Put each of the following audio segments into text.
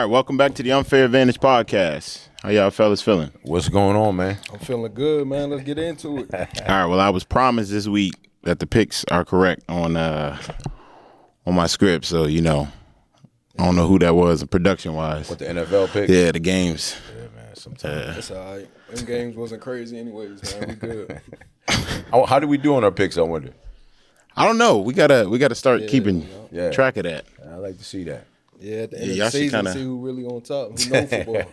right, welcome back to the Unfair Advantage podcast. How y'all fellas feeling? What's going on, man? I'm feeling good, man. Let's get into it. All right, well, I was promised this week that the picks are correct on my script, so I don't know who that was production wise. What, the NFL pick? Yeah, the games. Yeah, man. Sometimes. It's all right. Them games wasn't crazy anyways, man. We good. How do we do on our picks? I wonder. I don't know. We gotta start keeping track of that. I like to see that. Yeah, at the end of the season, see who really on top. Who knows football?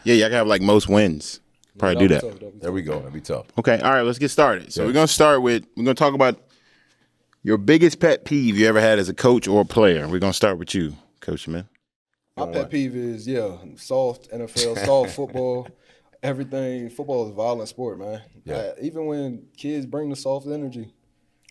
Yeah, y'all can have like most wins. Probably do that. Tough. There we go. That'd be tough. Okay, all right, let's get started. So we're gonna talk about your biggest pet peeve you ever had as a coach or a player. We're gonna start with you, Coach Man. My pet peeve is soft NFL, soft football. Everything. Football is a violent sport, man. Yeah. Even when kids bring the soft energy,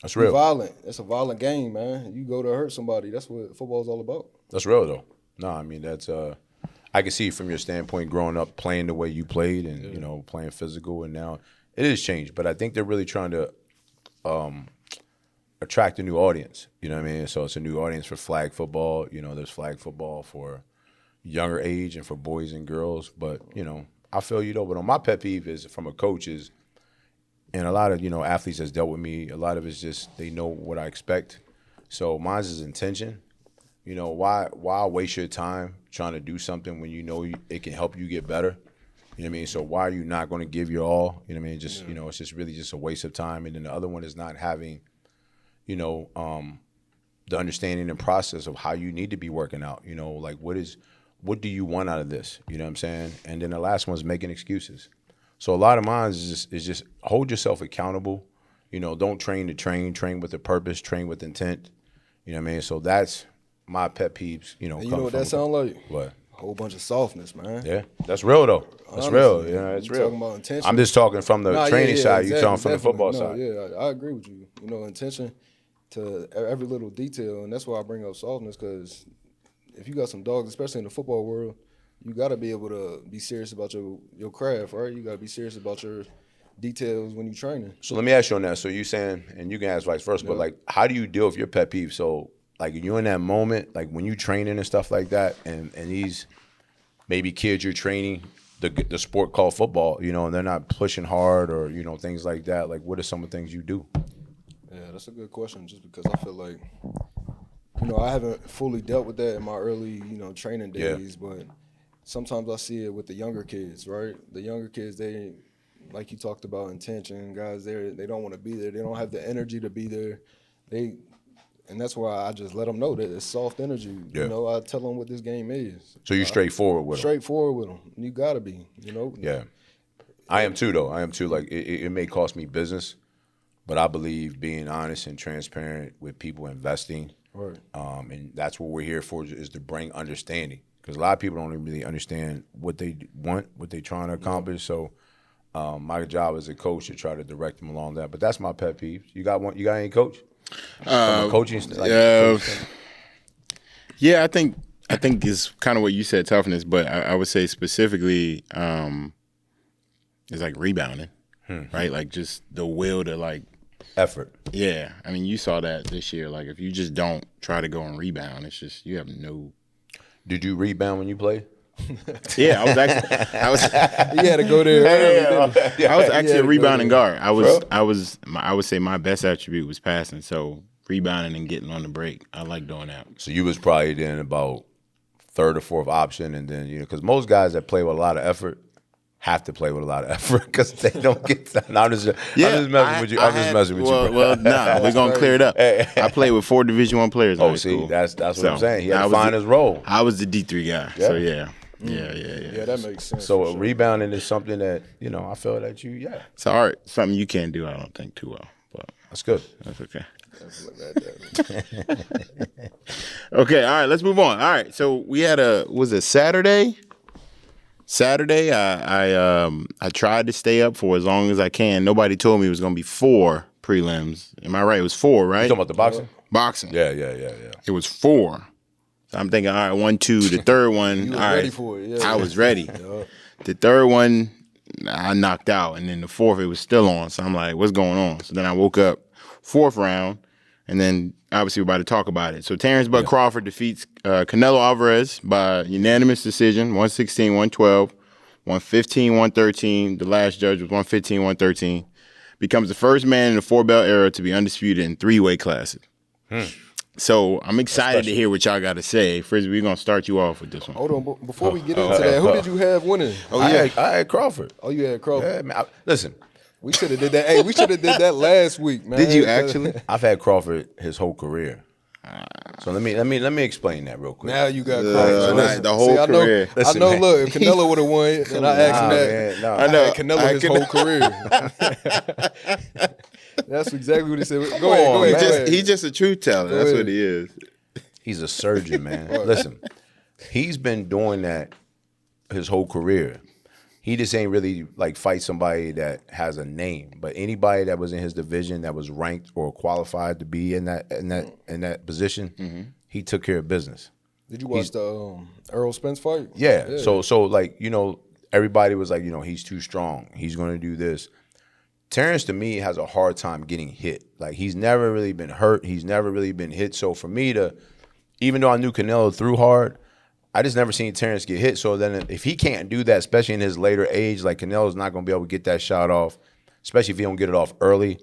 That's real. violent. It's a violent game, man. You go to hurt somebody. That's what football is all about. That's real though. No, I mean that's I can see from your standpoint growing up playing the way you played and playing physical, and now it has changed. But I think they're really trying to attract a new audience. You know what I mean? So it's a new audience for flag football. There's flag football for younger age and for boys and girls. But I feel you though. But on my pet peeve is from a coach is, and a lot of athletes that's dealt with me. A lot of it's just they know what I expect. So mine's is intention. Why waste your time trying to do something when it can help you get better? You know what I mean? So why are you not going to give your all? You know what I mean? Just it's just really just a waste of time. And then the other one is not having, the understanding and process of how you need to be working out. Like what do you want out of this? You know what I'm saying? And then the last one is making excuses. So a lot of mine is just hold yourself accountable. Don't train to train with a purpose, train with intent. You know what I mean? So that's my pet peeves, And you know what that sound like? What? A whole bunch of softness, man. Yeah, that's real though. That's Honestly, real. It's you real. talking about intention. I'm just talking from the training side. Exactly, You talking from the definitely. football side. Yeah, I agree with you. Intention to every little detail, and that's why I bring up softness, because if you got some dogs, especially in the football world, you got to be able to be serious about your craft, right? You got to be serious about your details when you're training. So let me ask you on that. So you saying, and you can ask vice versa, but like, how do you deal with your pet peeve? So like you in that moment, like when you training and stuff like that, and these maybe kids you're training the sport called football, and they're not pushing hard or things like that. Like, what are some of the things you do? Yeah, that's a good question. Just because I feel like, I haven't fully dealt with that in my early, training days, but sometimes I see it with the younger kids, right? The younger kids, they, like you talked about, intention. Guys, they don't want to be there. They don't have the energy to be there. And that's why I just let them know that it's soft energy. Yeah. I tell them what this game is. So you straightforward with them. Straightforward with them. You got to be, Yeah. I am too, though. I am too. Like, it may cost me business, but I believe being honest and transparent with people investing. Right. And that's what we're here for, is to bring understanding. Because a lot of people don't really understand what they want, what they're trying to accomplish. So my job as a coach to try to direct them along that. But that's my pet peeve. You got any coach? Coaching, yeah, I think it's kind of what you said, toughness, but I would say specifically it's like rebounding, right? Like just the will to like effort. Yeah, I mean you saw that this year. Like if you just don't try to go and rebound, it's just you have no. Did you rebound when you played? Yeah, I was. You had to go there. I was actually a rebounding guard. I would say my best attribute was passing. So rebounding and getting on the break, I like doing that. So you was probably then about third or fourth option, and then because most guys that play with a lot of effort have to play with a lot of effort because they don't get that. I'm just messing with you. I'm just messing with you. Well, we're gonna clear it up. I played with 4 Division I players. Oh, see, school. that's what I'm saying. He had to find his role. I was the D3 guy. Yeah. So yeah. Yeah. Yeah, that makes sense. So rebounding is something that I feel that it's hard. Something you can't do. I don't think too well, but that's good. That's okay. Okay, all right. Let's move on. All right. So we had was it Saturday? Saturday, I tried to stay up for as long as I can. Nobody told me it was going to be 4 prelims. Am I right? It was 4, right? You talking about the boxing? Boxing. Yeah. It was 4. So I'm thinking, all right, 1, 2. The third one, You was all right. ready for it. Yeah. I was ready. The third one, I knocked out. And then the fourth, it was still on. So I'm like, what's going on? So then I woke up 4th round, and then obviously we're about to talk about it. So Terrence Bud Crawford defeats Canelo Alvarez by unanimous decision, 116-112, 115-113. The last judge was 115-113. Becomes the first man in the 4-belt era to be undisputed in 3 weight classes. So I'm excited to hear what y'all got to say. Frisbee, we're going to start you off with this one. Hold on, before we get into that, who did you have winning? I had Crawford. Oh, you had Crawford. Yeah, man, listen, We should have did that. Hey, we should have did that last week, man. Did you actually? I've had Crawford his whole career. So let me explain that real quick. Now you got Crawford. Right, the whole career. I know. Look, if Canelo would have won, and I asked him that, man, no. I had Canelo his whole career. That's exactly what he said. Go ahead. He's just a truth teller. That's ahead. what he is. He's a surgeon, man. Listen, he's been doing that his whole career. He just ain't really like fight somebody that has a name, but anybody that was in his division that was ranked or qualified to be in that position, he took care of business. Did you watch the Errol Spence fight? Yeah. So like, everybody was like, he's too strong. He's going to do this. Terrence, to me, has a hard time getting hit. Like, he's never really been hurt. He's never really been hit. So for me to, even though I knew Canelo threw hard, I just never seen Terrence get hit. So then if he can't do that, especially in his later age, like Canelo's not going to be able to get that shot off, especially if he don't get it off early.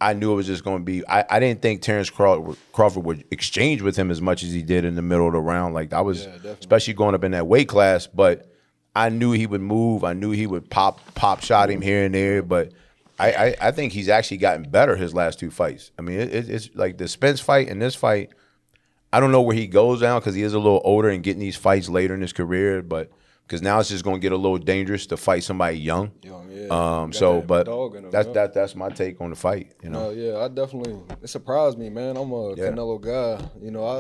I knew it was just going to be, I didn't think Terrence Crawford would exchange with him as much as he did in the middle of the round. Like, I was, especially going up in that weight class, but I knew he would move. I knew he would pop shot him here and there, but I think he's actually gotten better his last 2 fights. I mean, it's like the Spence fight and this fight, I don't know where he goes now because he is a little older and getting these fights later in his career, but because now it's just going to get a little dangerous to fight somebody young. That's my take on the fight. Yeah, I definitely. It surprised me, man. I'm a Canelo guy.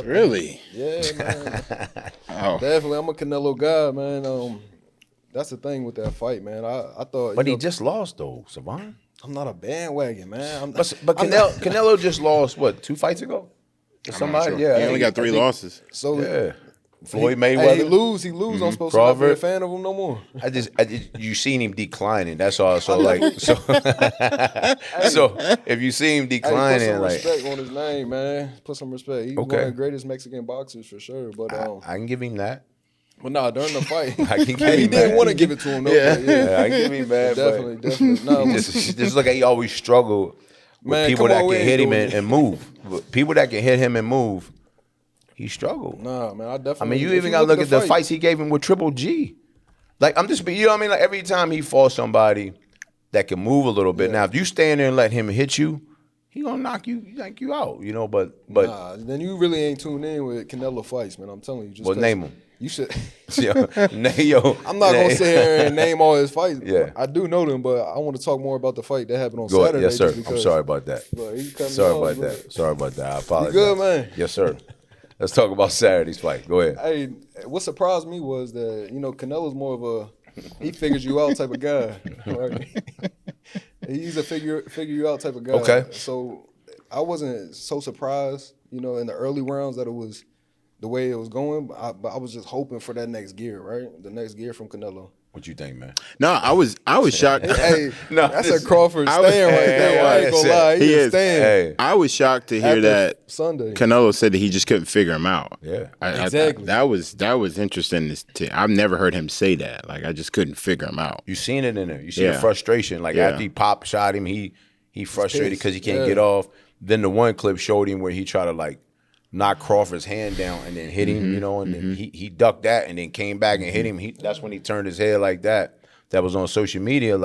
Really? Yeah, man. Definitely, I'm a Canelo guy, man. That's the thing with that fight, man. I thought, but he just lost though, Savon. I'm not a bandwagon, man. But Canelo just lost what 2 fights ago? Somebody, sure. He only got 3 losses. So yeah. Floyd Mayweather. He lose. I'm supposed to not be a fan of him no more. You seen him declining. That's all. So if you see him declining, put some respect on his name, man. Put some respect. He's one of the greatest Mexican boxers for sure. But I can give him that. But nah, during the fight, he didn't want to give it to him. No, yeah, I can give him that. Definitely. No, just look at he always struggled with people that can hit him and move. People that can hit him and move. He struggled. Nah, man, I definitely. You even got to look at the fights he gave him with Triple G. Like, I'm just, you know what I mean? Like, every time he fought somebody that can move a little bit. Now, if you stand there and let him hit you, he gonna knock you out, but nah, then you really ain't tuned in with Canelo fights, man. I'm telling you. Just name them. You should. I'm not gonna sit here and name all his fights. Yeah, I do know them, but I want to talk more about the fight that happened on Go Saturday. Yes, sir. Because, I'm sorry about that. Sorry about that. I apologize. You good, man? Yes, sir. Let's talk about Saturday's fight. Go ahead. Hey, what surprised me was that Canelo's more of a he figures you out type of guy. Right? He's a figure you out type of guy. Okay. So I wasn't so surprised, in the early rounds that it was the way it was going. But I was just hoping for that next gear, right? The next gear from Canelo. What you think, man? No, I was shocked. Hey, that's a Crawford stand right there. I ain't gonna lie. He is stand. Hey, I was shocked to hear that Sunday. Canelo said that he just couldn't figure him out. Yeah, exactly. That was interesting. I've never heard him say that. Like, I just couldn't figure him out. You seen it in there. You see the frustration. Like after he shot him, he frustrated because he can't get off. Then the one clip showed him where he tried to knock Crawford's hand down and then hit him, and then he ducked that and then came back and hit him. That's when he turned his head like that. That was on social media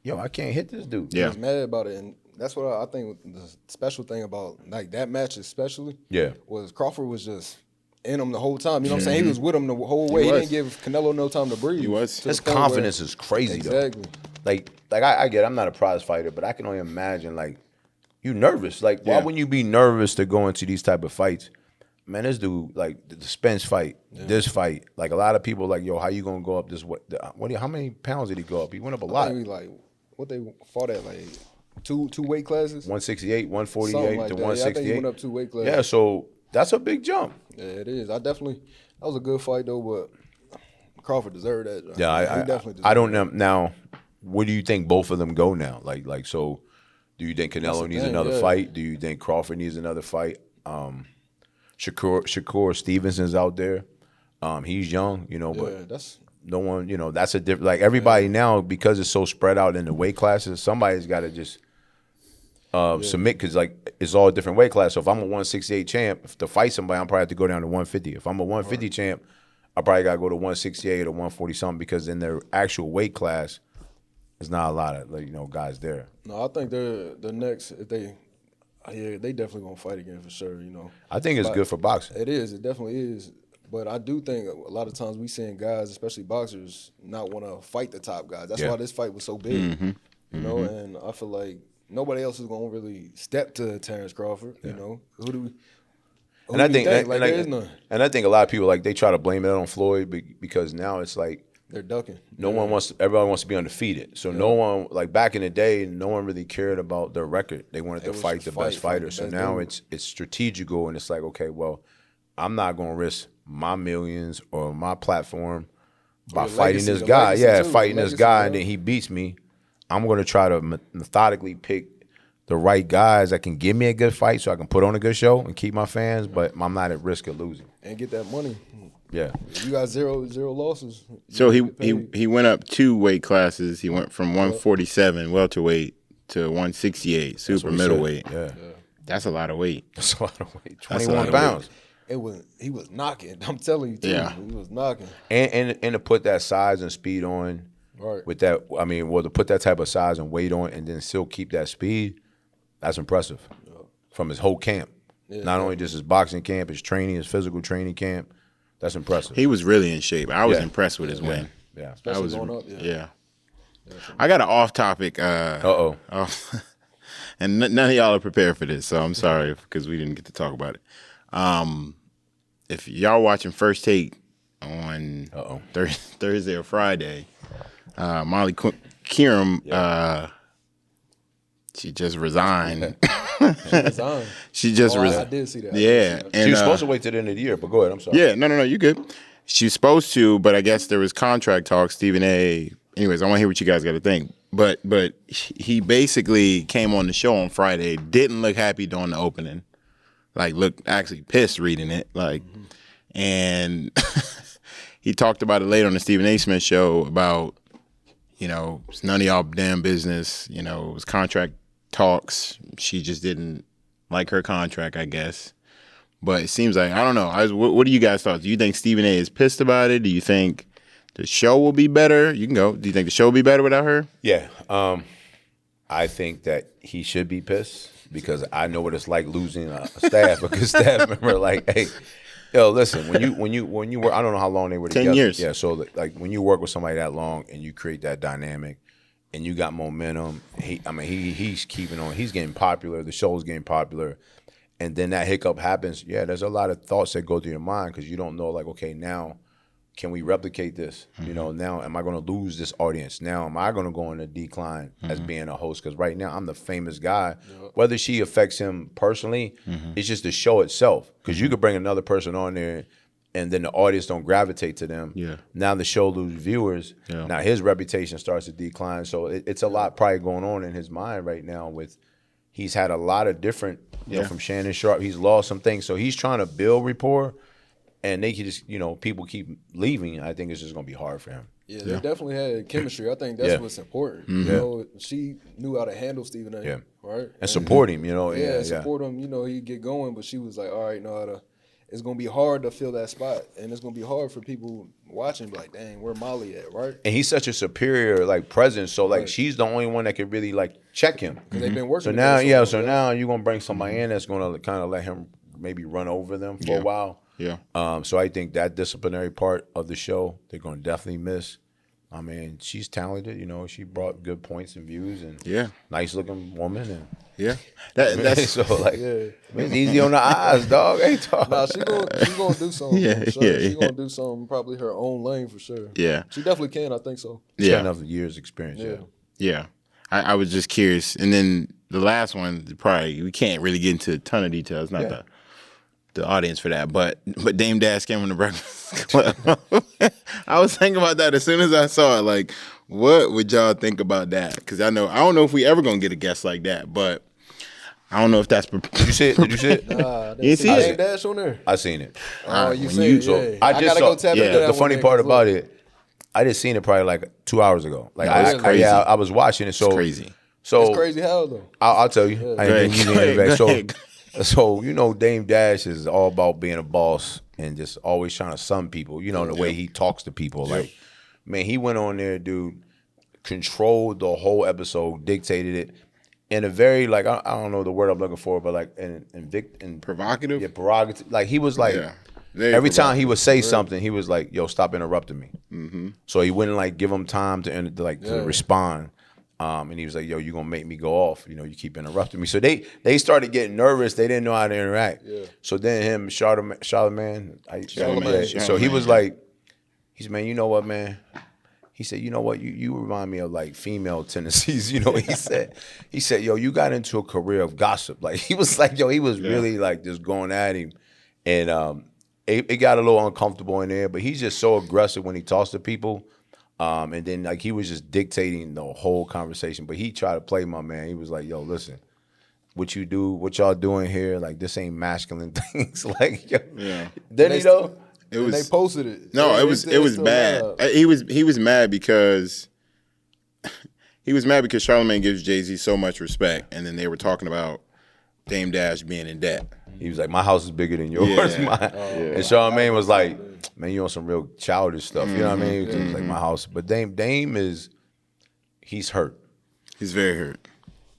yo, I can't hit this dude. He was mad about it, and that's what I think the special thing about that match especially was Crawford was just in him the whole time. You know what I'm saying? He was with him the whole way. He didn't give Canelo no time to breathe. He was. His confidence is crazy though. Like I get it. I'm not a prize fighter, but I can only imagine you nervous. Why wouldn't you be nervous to go into these type of fights? Man, this dude, the Spence fight, this fight, a lot of people yo, how you gonna go up this? How many pounds did he go up? He went up a lot. I think what they fought at two weight classes? 168, 148 to 168. I think he went up 2 weight classes. Yeah, so that's a big jump. Yeah, it is. That was a good fight though, but Crawford deserved that. Yeah, he definitely deserved I don't know now. Where do you think both of them go now? So Do you think That's Canelo the needs thing, another yeah. fight? Do you think Crawford needs another fight? Shakur Stevenson's out there. He's young, you know, Yeah, but that's no one, you know, that's a different. Like everybody now, because it's so spread out in the weight classes, somebody's got to just submit because like it's all different weight class. So if I'm a 168 champ, if to fight somebody, I'm probably have to go down to 150. If I'm a 150 champ, I probably got to go to 168 or 140 something because in their actual weight class, there's not a lot of like, you know, guys there. no. I think they're the next. If they, yeah, they definitely gonna fight again for sure. You know, I think it's But good for boxing. it is. It definitely is. But I do think a lot of times we seeing guys, especially boxers, not want to fight the top guys. That's Yeah. why this fight was so big. You know, and I feel like nobody else is gonna really step to Terrence Crawford. You know, who do we? Who And I do we think, like there is none. and I think a lot of people like they try to blame it on Floyd because now it's like They're ducking. everybody wants to be undefeated. So no one, like back in the day, no one really cared about their record. They wanted to was fight just the fight best fighter. the So best now dude. it's strategical and it's like, okay, well, I'm not going to risk my millions or my platform by your fighting legacy, this the guy. legacy Yeah, too, the fighting this legacy, guy and yeah. then he beats me. I'm going to try to methodically pick the right guys that can give me a good fight so I can put on a good show and keep my fans, but I'm not at risk of losing. And get that money. Yeah. You got zero losses. So You get paid. he went up 2 weight classes. He went from 147 welterweight to 168 super That's what he middleweight. said. Yeah. That's a lot of weight. That's a lot of weight. That's a lot 21 of pounds. He was knocking. I'm telling you, too. Yeah. He was knocking. And to put that size and speed on Right. with that, I mean, well, to put that type of size and weight on and then still keep that speed, that's impressive from his whole camp. Not only just his boxing camp, his training, his physical training camp. That's impressive. He was really in shape. I was Yeah. impressed with his win. Yeah. I Especially was going up. yeah. I got an off topic. Uh-oh. And none of y'all are prepared for this, so I'm sorry because we didn't get to talk about it. If y'all watching First Take on Thursday or Friday, Molly Kieram, she just resigned. Resigned. She just I resigned. did see that. Yeah, and She was supposed to wait till the end of the year, but go ahead. I'm sorry. yeah, no, you good. She's supposed to, but I guess there was contract talks. Stephen A. Anyways, I want to hear what you guys got to think. But he basically came on the show on Friday, didn't look happy during the opening, like looked actually pissed reading it, like, and he talked about it later on the Stephen A. Smith show about, you know, it's none of y'all damn business. You know, it was contract talks. She just didn't like her contract, I guess. But it seems like, I don't know. What do you guys thought? Do you think Stephen A. is pissed about it? Do you think the show will be better? You can go. Do you think the show will be better without her? Yeah. I think that he should be pissed because I know what it's like losing a good staff member. Like, hey, yo, listen, when you work, I don't know how long they were 10 together. years. Yeah, so like when you work with somebody that long and you create that dynamic and you got momentum, he's keeping on. He's getting popular. The show's getting popular. And then that hiccup happens. Yeah, there's a lot of thoughts that go through your mind because you don't know, like, okay, now can we replicate this? You know, now am I going to lose this audience? Now am I going to go in a decline as being a host? Because right now I'm the famous guy. Whether she affects him personally, it's just the show itself. Because you could bring another person on there and then the audience don't gravitate to them. Yeah. Now the show loses viewers. Yeah. Now his reputation starts to decline. So it's a lot probably going on in his mind right now with he's had a lot of different, you know, from Shannon Sharp. He's lost some things. So he's trying to build rapport. And they can just, you know, people keep leaving. I think it's just going to be hard for him. Yeah, they definitely had chemistry. I think that's what's important. You know, she knew how to handle Stephen A. Yeah. Right? And support him, you know. Yeah, support him. You know, he'd get going, but she was like, all right, know how to. It's gonna be hard to fill that spot, and it's gonna be hard for people watching. Be like, dang, where Molly at, right? And he's such a superior like presence, so like she's the only one that could really like check him. Because they've been working. So now, together so long, now you're gonna bring somebody in that's gonna kind of let him maybe run over them for a while. Yeah. So I think that disciplinary part of the show they're gonna definitely miss. I mean, she's talented. You know, she brought good points and views, and nice looking woman, and That's so like it's easy on the eyes, dog. Ain't talk. Nah, she gonna do something. Yeah, for sure. yeah, She yeah. gonna do something. Probably her own lane for sure. Yeah. She definitely can. I think so. She got Yeah. enough years experience. Yeah. Yeah. I was just curious. And then the last one, probably we can't really get into a ton of details. Not the audience for that. But Dame Dash came on the Breakfast Club. I was thinking about that as soon as I saw it. Like, what would y'all think about that? Because I don't know if we ever gonna get a guest like that, but I don't know if that's. Did you see it? Did you see it? Nah, You see it? Dame Dash on there. I seen it. Oh, you when say you- it, so yeah. I I just gotta saw- go tap yeah, into that. The one funny day, part 'cause about look, it, I just seen it probably like 2 hours ago. Like No, it's crazy. I was watching it. So It's crazy. So it's crazy how though. I'll tell you. Go ahead, You go can ahead, back. go ahead. So you know, Dame Dash is all about being a boss and just always trying to sun people. You know, the way he talks to people. Like, man, he went on there, dude, controlled the whole episode, dictated it in a very like I don't know the word I'm looking for, but like in Provocative? Yeah, prerogative. Like he was like Yeah. Very every time he provocative. would say something, he was like, "Yo, stop interrupting me." Mm-hmm. So he wouldn't like give him time to respond. And he was like, "Yo, you gonna make me go off? You know, you keep interrupting me." So they started getting nervous. They didn't know how to interact. Yeah. So then him, Charlemagne. So he was like, he said, "Man, you know what, man?" He said, "You know what? You remind me of like female tendencies." You know, he said, "Yo, you got into a career of gossip." Like he was like, yo, he was really like just going at him, and it got a little uncomfortable in there. But he's just so aggressive when he talks to people. And then like he was just dictating the whole conversation, but he tried to play my man. He was like, "Yo, listen, what y'all doing here? Like this ain't masculine things." Like, yo. Yeah. Then he though. It was. They posted it. No, Yeah, it was still bad. live. He was mad because Charlemagne gives Jay-Z so much respect, and then they were talking about Dame Dash being in debt. He was like, "My house is bigger than yours." Yeah. And Charlamagne was like, "Man, you on some real childish stuff." You know what I mean? It was like my house, but Dame he's hurt. He's very hurt.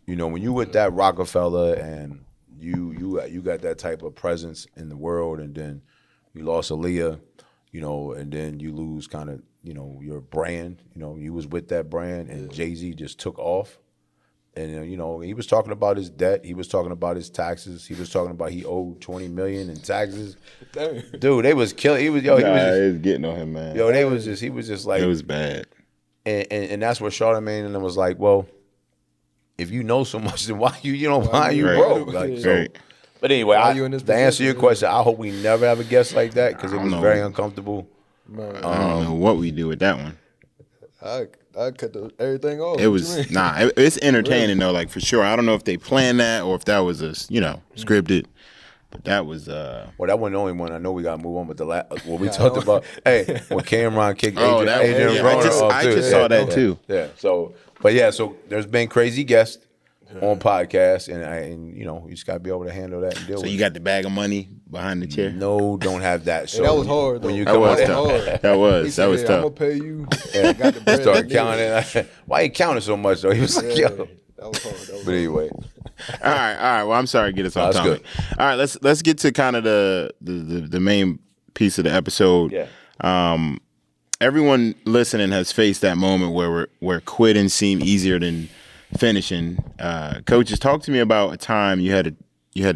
You know, when you with that Rockefeller and you got that type of presence in the world, and then you lost Aaliyah, you know, and then you lose kind of, you know, your brand. You know, you was with that brand, and Jay-Z just took off. And you know, he was talking about his debt. He was talking about his taxes. He was talking about he owed $20 million in taxes. Dude, they was killing. He was It's getting on him, man. he was just like It was bad. and that's where Charlamagne and them was like, well, if you know so much, then why are you Right. broke? Like, so. Right. But anyway, Why you in this to answer position? your question, I hope we never have a guest like that because it I was don't very know. uncomfortable. Man, I don't know what we do with that one. I cut everything off. It What you was mean? it's entertaining though, like for sure. I don't know if they planned that or if that was scripted, but that was Well, that wasn't the only one. I know we got to move on, but what we talked about, hey, when Cameron kicked Oh, that was- Adrian yeah, Broner off I too. just saw that too. Yeah. So there's been crazy guests on podcasts, and you know, you just got to be able to handle that and deal So with you it. got the bag of money behind the chair. No, don't have that. So Hey, that was hard. When though. you That come was on, tough. hard. That He was said, I'm tough. gonna pay you. Got the bread. start Yeah. counting. Why he counting so much though? He was like, Yeah, yo. that was hard. That was But anyway, All right. Well, I'm sorry to get us off that's topic. good. All right, let's get to kind of the main piece of the episode. Yeah. Everyone listening has faced that moment where quitting seemed easier than finishing. Coaches, talk to me about a time you had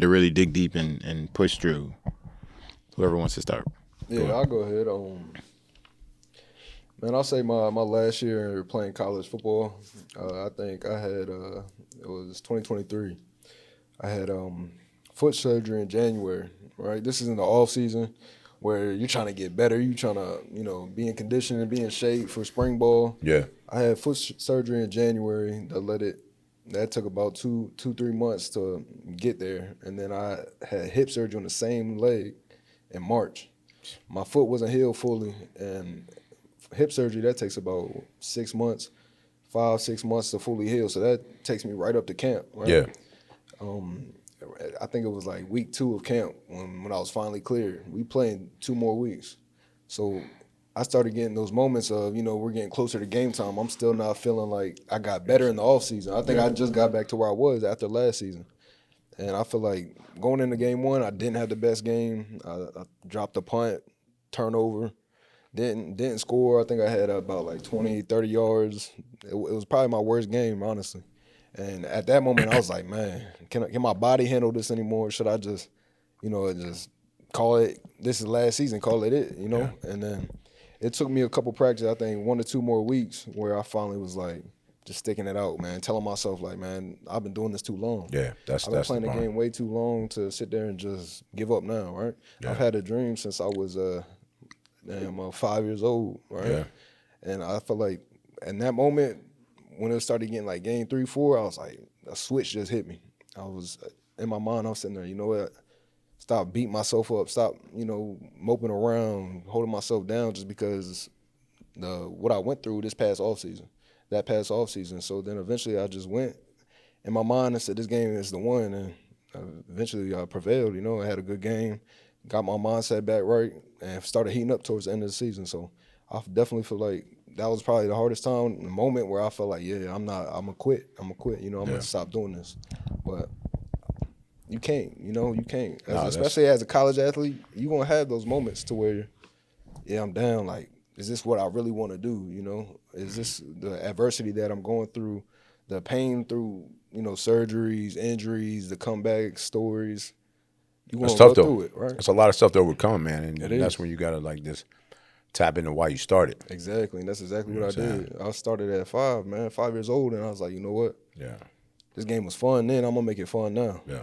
to really dig deep and push through. Whoever wants to start. Yeah, I'll go ahead. Man, I'll say my last year playing college football, I think I had, it was 2023. I had foot surgery in January, right? This is in the off season where you're trying to get better. You're trying to, be in condition and be in shape for spring ball. Yeah. I had foot surgery in January that took about 2-3 months to get there. And then I had hip surgery on the same leg in March. My foot wasn't healed fully, and hip surgery, that takes about 6 months, 5-6 months to fully heal. So that takes me right up to camp, right? Yeah. I think it was like week 2 of camp when I was finally cleared. We played 2 more weeks. So I started getting those moments of, we're getting closer to game time. I'm still not feeling like I got better in the offseason. I think I just got back to where I was after last season. And I feel like going into game 1, I didn't have the best game. I dropped a punt, turnover, didn't score. I think I had about like 20, 30 yards. It was probably my worst game, honestly. And at that moment, I was like, man, can my body handle this anymore? Should I just, just call it, this is last season, call it it, And then it took me a couple practices, I think 1 or 2 more weeks, where I finally was like, just sticking it out, man. Telling myself like, man, I've been doing this too long. Yeah, I've been playing the the game way too long to sit there and just give up now, right? Yeah. I've had a dream since I was 5 years old, right? Yeah. And I felt like in that moment when it started getting like game 3, 4, I was like, a switch just hit me. I was in my mind, I was sitting there, you know what? Stop beating myself up. Stop, moping around, holding myself down just because what I went through that past offseason. So then eventually I just went in my mind and said, this game is the one. And eventually I prevailed, I had a good game, got my mindset back right, and started heating up towards the end of the season. So I definitely feel like that was probably the hardest time, the moment where I felt like, I'm going to quit. I'm going to stop doing this. But you can't, you can't. Especially as a college athlete, you're going to have those moments to where, I'm down. Like, is this what I really want to do? Is this the adversity that I'm going through, the pain through, surgeries, injuries, the comeback stories? You want to go through it, right? It's a lot of stuff to overcome, man. And that's is. when you got to like just tap into why you started. Exactly. And that's exactly what I did. I started at 5, man, 5 years old. And I was like, you know what? Yeah. This game was fun then. I'm going to make it fun now. Yeah.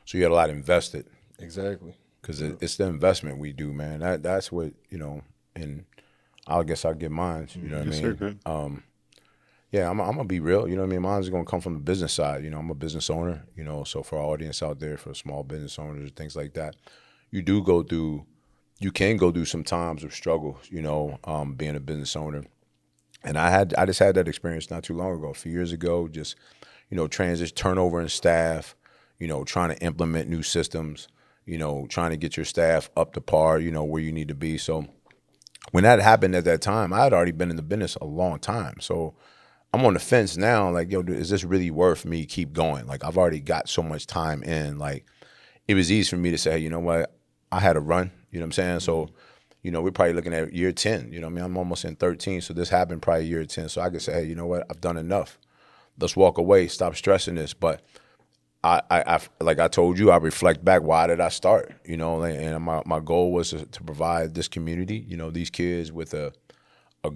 So you had a lot invested. Exactly. Because it's the investment we do, man. That's what, and I guess I'll get mine, you know what I mean? Sure, yeah, I'm gonna be real, you know what I mean? Mine's gonna come from the business side. I'm a business owner, so for our audience out there, for small business owners, things like that, you can go through some times of struggle, being a business owner. And I just had that experience not too long ago, a few years ago, just, transition, turnover in staff, trying to implement new systems, trying to get your staff up to par, where you need to be. So when that happened at that time, I had already been in the business a long time. So I'm on the fence now, like, is this really worth me keep going? Like, I've already got so much time in. Like, it was easy for me to say, hey, you know what? I had a run, you know what I'm saying? So, we're probably looking at year 10, you know what I mean? I'm almost in 13, so this happened probably year 10. So I could say, hey, you know what? I've done enough. Let's walk away, stop stressing this. But I like I told you, I reflect back, why did I start? And my goal was to provide this community, these kids with a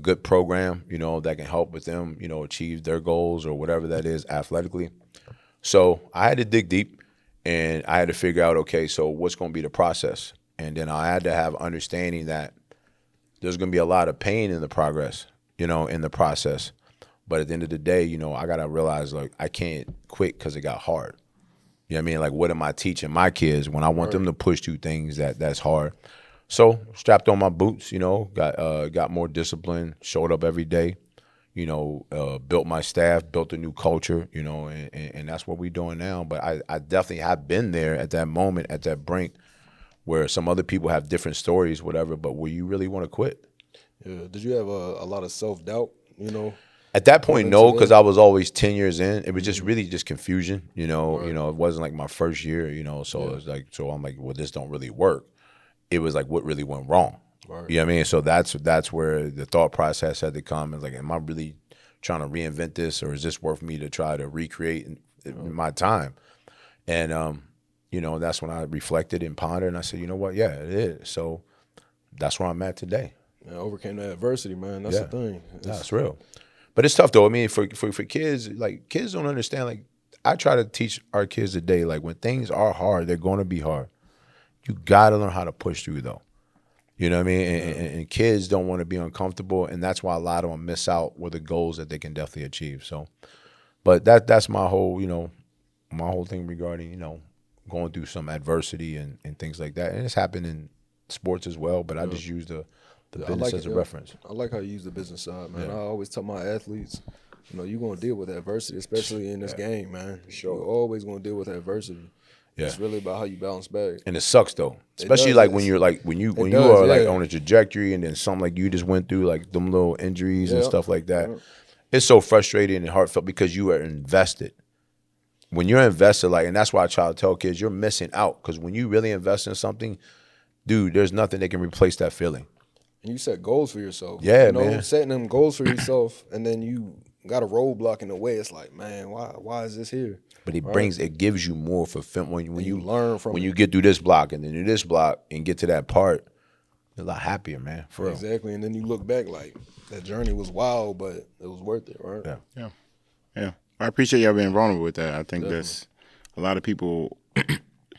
good program, that can help with them, achieve their goals or whatever that is athletically. So I had to dig deep and I had to figure out, okay, so what's going to be the process? And then I had to have understanding that there's going to be a lot of pain in the progress, in the process. But at the end of the day, I got to realize, like, I can't quit because it got hard. You know what I mean? Like, what am I teaching my kids when I want them to push through things that's hard? So strapped on my boots, got more discipline, showed up every day, built my staff, built a new culture, and that's what we're doing now. But I definitely have been there at that moment, at that brink, where some other people have different stories, whatever, but where you really want to quit. Yeah. Did you have a lot of self-doubt, At that point, no, because I was always 10 years in. It was just really just confusion, it wasn't like my first year, so it was like, so I'm like, well, this don't really work. It was like, what really went wrong? Right. You know what I mean? So that's where the thought process had to come. It's like, am I really trying to reinvent this, or is this worth me to try to recreate in my time? And, that's when I reflected and pondered, and I said, you know what? Yeah, it is. So that's where I'm at today. I overcame the adversity, man. That's the thing. That's real. But it's tough, though. I mean, for kids, like, kids don't understand. Like, I try to teach our kids today, like, when things are hard, they're going to be hard. You got to learn how to push through, though. You know what I mean? And kids don't want to be uncomfortable, and that's why a lot of them miss out with the goals that they can definitely achieve. So, but that's my whole, my whole thing regarding, going through some adversity and things like that. And it's happened in sports as well, but I just use the business as a reference. I like how you use the business side, man. I always tell my athletes, you're going to deal with adversity, especially in this game, man. Sure. You're always going to deal with adversity. Yeah. It's really about how you bounce back. And it sucks, though. Especially like when you're like, when you are like on a trajectory and then something like you just went through, like them little injuries and stuff like that. Yeah. It's so frustrating and heartfelt because you are invested. When you're invested, like, and that's why I try to tell kids, you're missing out. Because when you really invest in something, dude, there's nothing that can replace that feeling. And you set goals for yourself. Yeah, man. Setting them goals for yourself, and then you got a roadblock in the way. It's like, man, why is this here? But it gives you more fulfillment when you learn from when you get through this block and then do this block and get to that part. You're a lot happier, man. For real. Exactly, and then you look back like that journey was wild, but it was worth it, right? Yeah. Yeah. I appreciate y'all being vulnerable with that. I think that's a lot of people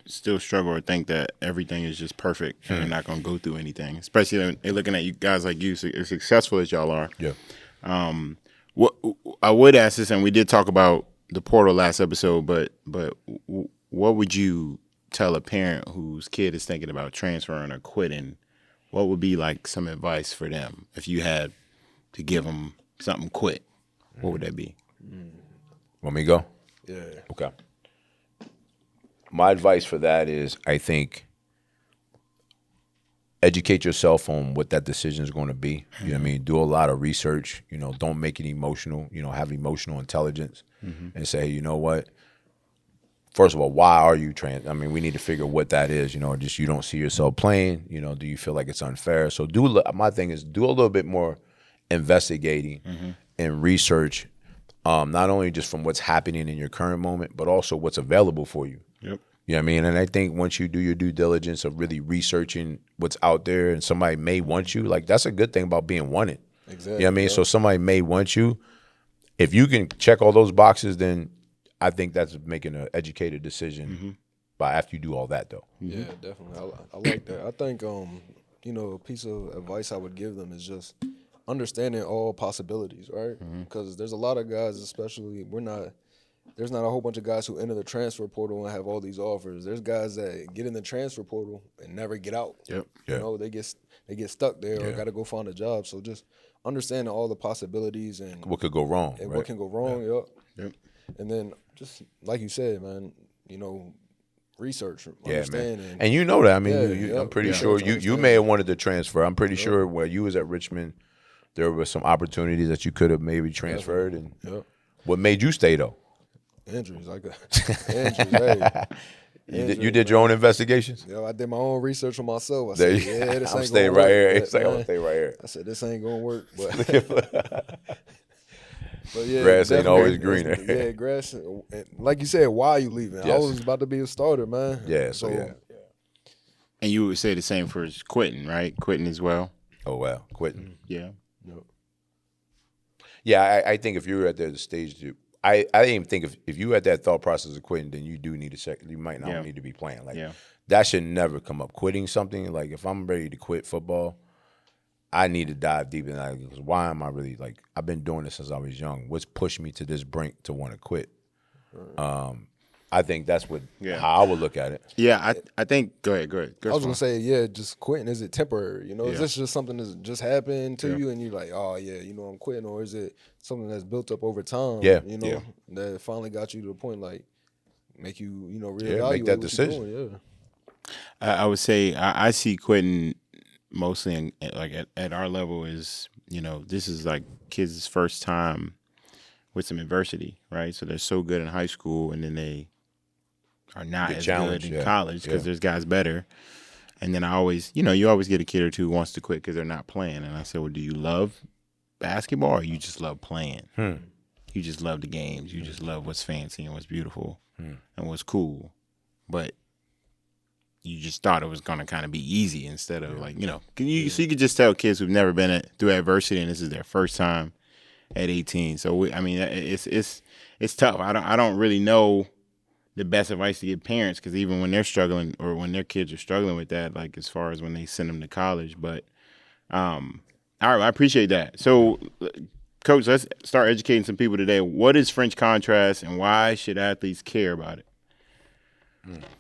still struggle or think that everything is just perfect and they're not going to go through anything, especially when they're looking at you guys like you, as successful as y'all are. Yeah. What I would ask this, and we did talk about the portal last episode, but what would you tell a parent whose kid is thinking about transferring or quitting? What would be like some advice for them if you had to give them something quick? What would that be? Want me to go? Yeah. Okay. My advice for that is, I think, educate yourself on what that decision is going to be. You know what I mean? Do a lot of research. You know, don't make it emotional. You know, have emotional intelligence and say, you know what? First of all, why are you I mean, we need to figure what that is. You know, just you don't see yourself playing. You know, do you feel like it's unfair? So my thing is do a little bit more investigating and research, not only just from what's happening in your current moment, but also what's available for you. Yep. You know what I mean? And I think once you do your due diligence of really researching what's out there and somebody may want you, like that's a good thing about being wanted. Exactly. You know what I mean? So somebody may want you. If you can check all those boxes, then I think that's making an educated decision by after you do all that though. Yeah, definitely. I like that. I think you know, a piece of advice I would give them is just understanding all possibilities, right? Because there's a lot of guys, especially there's not a whole bunch of guys who enter the transfer portal and have all these offers. There's guys that get in the transfer portal and never get out. Yep. You know, they get stuck there or got to go find a job. So just understanding all the possibilities and What could go wrong? and right? what can go wrong. Yep. And then just like you said, man, you know, research, Yeah, understand. man. And you know that. I mean, Yeah, I'm pretty yeah. sure you Understand. may have wanted to transfer. I'm pretty sure where you was at Richmond, there were some opportunities that you could have maybe transferred. And what made you stay though? Injuries, injuries. Hey. You did your own investigations? I did my own research on myself. I There said, you- yeah, this I'm ain't staying gonna right work. here. But, It's like, I'm man, gonna stay right here. I said, this ain't gonna work. But yeah, Grass ain't definitely, always greener. Yeah, grass. And like you said, why are you leaving? I Yes. was about to be a starter, man. Yeah, so yeah. And you would say the same for quitting, right? Quitting as well. Oh wow, quitting. Yeah. Yeah, I think if you're at the stage to, I even think if you're at that thought process of quitting, then you do need to check. You might not need to be playing. Like that should never come up. Quitting something, like if I'm ready to quit football, I need to dive deep in that because why am I really like I've been doing this since I was young. What's pushed me to this brink to want to quit? I think that's how I would look at it. Yeah, I think. Go ahead. I was gonna say, yeah, just quitting. Is it temporary? You know, is this just something that just happened to you, and you're like, oh yeah, you know, I'm quitting, or is it something that's built up over time? Yeah, you know, that finally got you to the point, like, make you, reevaluate make that what decision. You're doing, I would say I see quitting mostly at our level is this is like kids' first time with some adversity, right? So they're so good in high school, and then they are not as good in college because there's guys better. And then I always, you always get a kid or two who wants to quit because they're not playing. And I said, well, do you love basketball or you just love playing? You just love the games. You just love what's fancy and what's beautiful and what's cool. But you just thought it was going to kind of be easy instead of so you could just tell kids who've never been through adversity and this is their first time at 18. So, it's tough. I don't really know the best advice to give parents because even when they're struggling or when their kids are struggling with that, like as far as when they send them to college. But all right, I appreciate that. So, Coach, let's start educating some people today. What is French contrast and why should athletes care about it?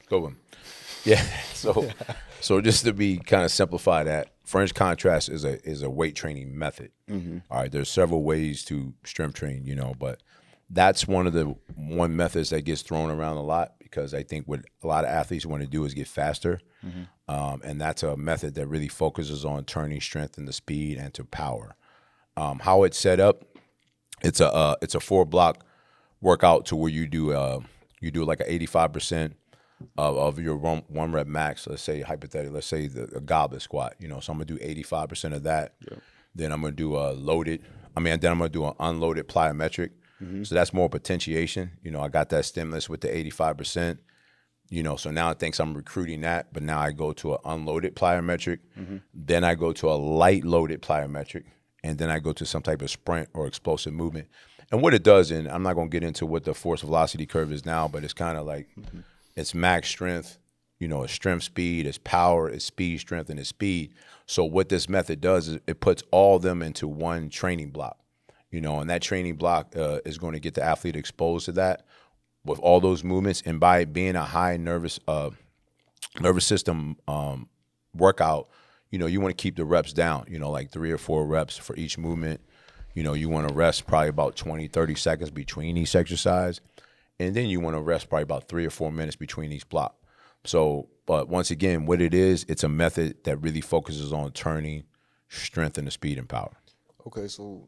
Go one. Yeah. So just to be kind of simplify that, French contrast is a weight training method. All right, there's several ways to strength train, but that's one of the methods that gets thrown around a lot because I think what a lot of athletes want to do is get faster, and that's a method that really focuses on turning strength into speed and to power. How it's set up, it's a 4-block workout to where you do like an 85% of your one rep max. Let's say hypothetically, a goblet squat. So I'm gonna do 85% of that. Yep. Then I'm gonna do then I'm gonna do an unloaded plyometric. So that's more potentiation. I got that stimulus with the 85%. So now it thinks I'm recruiting that, but now I go to an unloaded plyometric. Then I go to a light loaded plyometric. and then I go to some type of sprint or explosive movement. And what it does, and I'm not going to get into what the force velocity curve is now, but it's kind of like it's max strength, it's strength, speed, it's power, it's speed, strength, and it's speed. So what this method does is it puts all of them into one training block, and that training block is going to get the athlete exposed to that with all those movements. And by it being a high nervous system workout, you want to keep the reps down, like 3 or 4 reps for each movement. You want to rest probably about 20, 30 seconds between each exercise. And then you want to rest probably about 3 or 4 minutes between each block. So, but once again, what it is, it's a method that really focuses on turning, strength, and the speed and power. Okay, so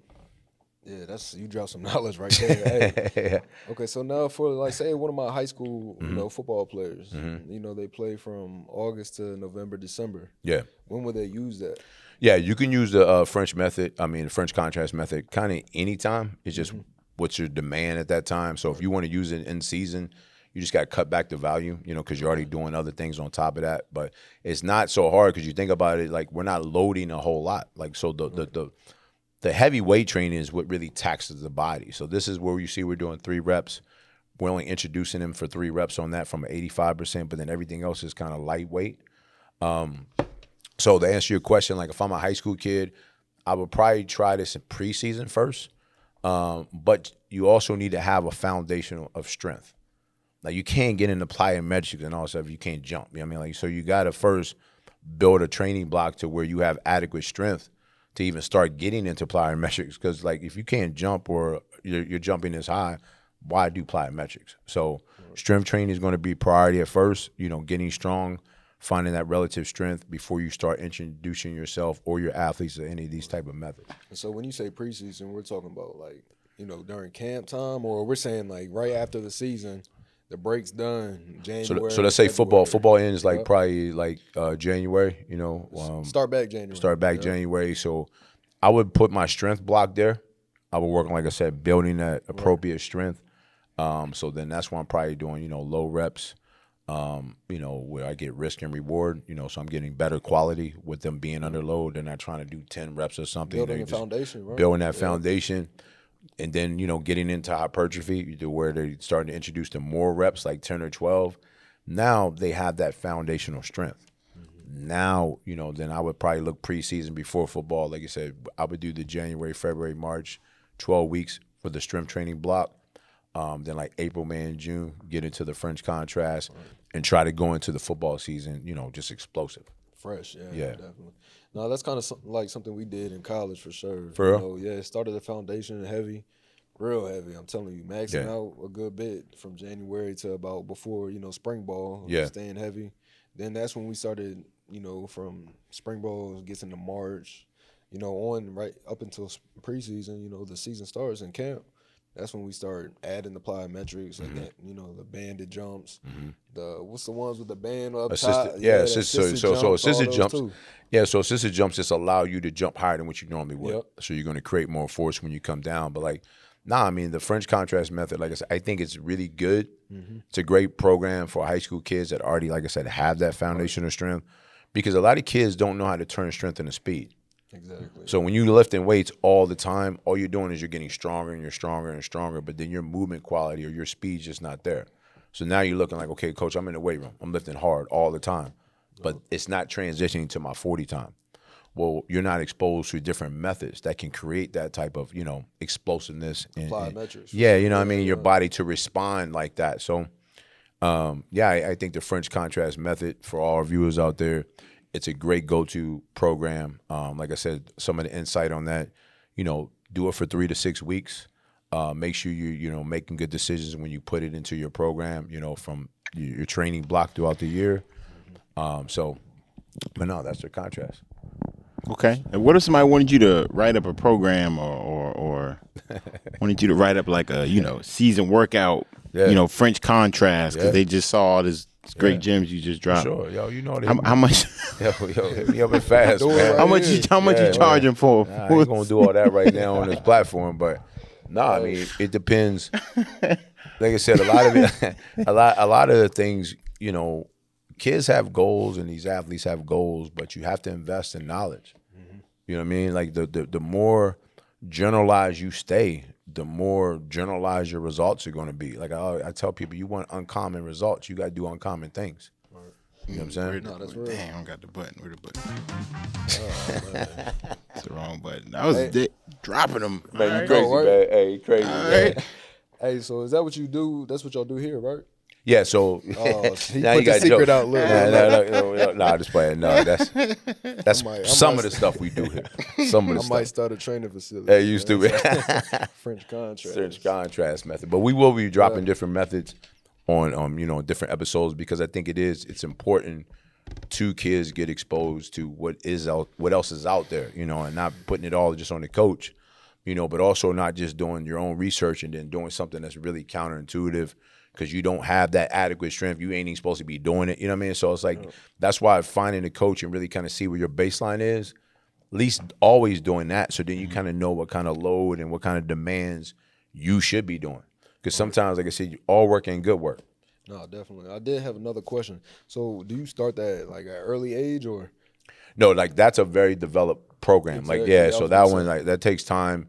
yeah, you dropped some knowledge right there. Hey. Okay, so now for like say one of my high school football players, they play from August to November, December. Yeah. When would they use that? Yeah, you can use the French method. The French contrast method kind of anytime. It's just what's your demand at that time. So if you want to use it in season, you just got to cut back the value, because you're already doing other things on top of that. But it's not so hard because you think about it, like we're not loading a whole lot. Like so the heavy weight training is what really taxes the body. So this is where you see we're doing 3 reps. We're only introducing them for 3 reps on that from 85%, but then everything else is kind of lightweight. So to answer your question, like if I'm a high school kid, I would probably try this in preseason first. But you also need to have a foundation of strength. Like you can't get into plyometrics and all that stuff if you can't jump. So you got to first build a training block to where you have adequate strength to even start getting into plyometrics. Because like if you can't jump or you're jumping as high, why do plyometrics? So strength training is going to be priority at first. Getting strong, finding that relative strength before you start introducing yourself or your athletes to any of these type of methods. And so when you say preseason, we're talking about like, during camp time, or we're saying like right after the season, the break's done, January. So let's say February. football ends like probably like January, Start back January. Start back January. So I would put my strength block there. I would work on, like I said, building that appropriate strength. So then that's why I'm probably doing, low reps. Where I get risk and reward, so I'm getting better quality with them being under load. They're not trying to do 10 reps or something. Building a foundation, right? Building that foundation. And then, getting into hypertrophy to where they're starting to introduce them more reps, like 10 or 12. Now they have that foundational strength. Now, then I would probably look preseason before football. Like I said, I would do the January, February, March, 12 weeks for the strength training block. Then like April, May, and June, get into the French contrast and try to go into the football season, just explosive. Fresh, yeah, definitely. No, that's kind of like something we did in college for sure. For real? It started the foundation heavy, real heavy. I'm telling you, maxing out a good bit from January to about before, spring ball, staying heavy. Then that's when we started, from spring ball gets into March, on right up until preseason, the season starts in camp. That's when we start adding the plyometrics and that, the banded jumps. What's the ones with the band up top? Assisted jumps. So assisted jumps just allow you to jump higher than what you normally would. So you're going to create more force when you come down. But the French contrast method, like I said, I think it's really good. It's a great program for high school kids that already, like I said, have that foundation of strength, because a lot of kids don't know how to turn strength into speed. Exactly. So when you're lifting weights all the time, all you're doing is you're getting stronger and you're stronger and stronger, but then your movement quality or your speed's just not there. So now you're looking like, okay, coach, I'm in the weight room. I'm lifting hard all the time, but it's not transitioning to my 40 time. Well, you're not exposed to different methods that can create that type of, explosiveness. Plyometrics. Your body to respond like that. So, I think the French contrast method, for all our viewers out there, it's a great go-to program. Like I said, some of the insight on that, do it for 3 to 6 weeks. Make sure you're making good decisions when you put it into your program, from your training block throughout the year. But no, that's their contrast. Okay. And what if somebody wanted you to write up a program or wanted you to write up like a, season workout, French contrast, because they just saw all this great gems you just dropped. Sure, yo, how much? Yo, hit me up and fast, man. How much you charging for? I ain't gonna do all that right now on this platform, but it depends. Like I said, a lot of it, a lot of the things, kids have goals and these athletes have goals, but you have to invest in knowledge. You know what I mean? Like the more generalized you stay, the more generalized your results are going to be. Like I tell people, you want uncommon results, you got to do uncommon things. You know what I'm saying? No, that's real. Damn, I don't got the button. Where the button? Oh, man. It's the wrong button. I was dropping them. Man, you All crazy, right. man. Hey, you crazy, All man. right. Hey, so is that what you do? That's what y'all do here, right? Yeah, so Oh, he now put you the got secret jokes. out. Look, Nah, I'm just playing. No, that's some of the stuff we do here. Some of the I might stuff. start a training facility. Hey, you stupid. French contract. Search contrast method, but we will be dropping different methods on different episodes because I think it's important to kids get exposed to what else is out there, and not putting it all just on the coach, but also not just doing your own research and then doing something that's really counterintuitive because you don't have that adequate strength. You ain't even supposed to be doing it. You know what I mean? So it's like that's why finding a coach and really kind of see where your baseline is. At least always doing that, so then you kind of know what kind of load and what kind of demands you should be doing. Because sometimes, like I said, all work ain't good work. No, definitely. I did have another question. So, do you start that like at early age or? No, like that's a very developed program. Exactly. Like I so was that gonna one say. like that takes time.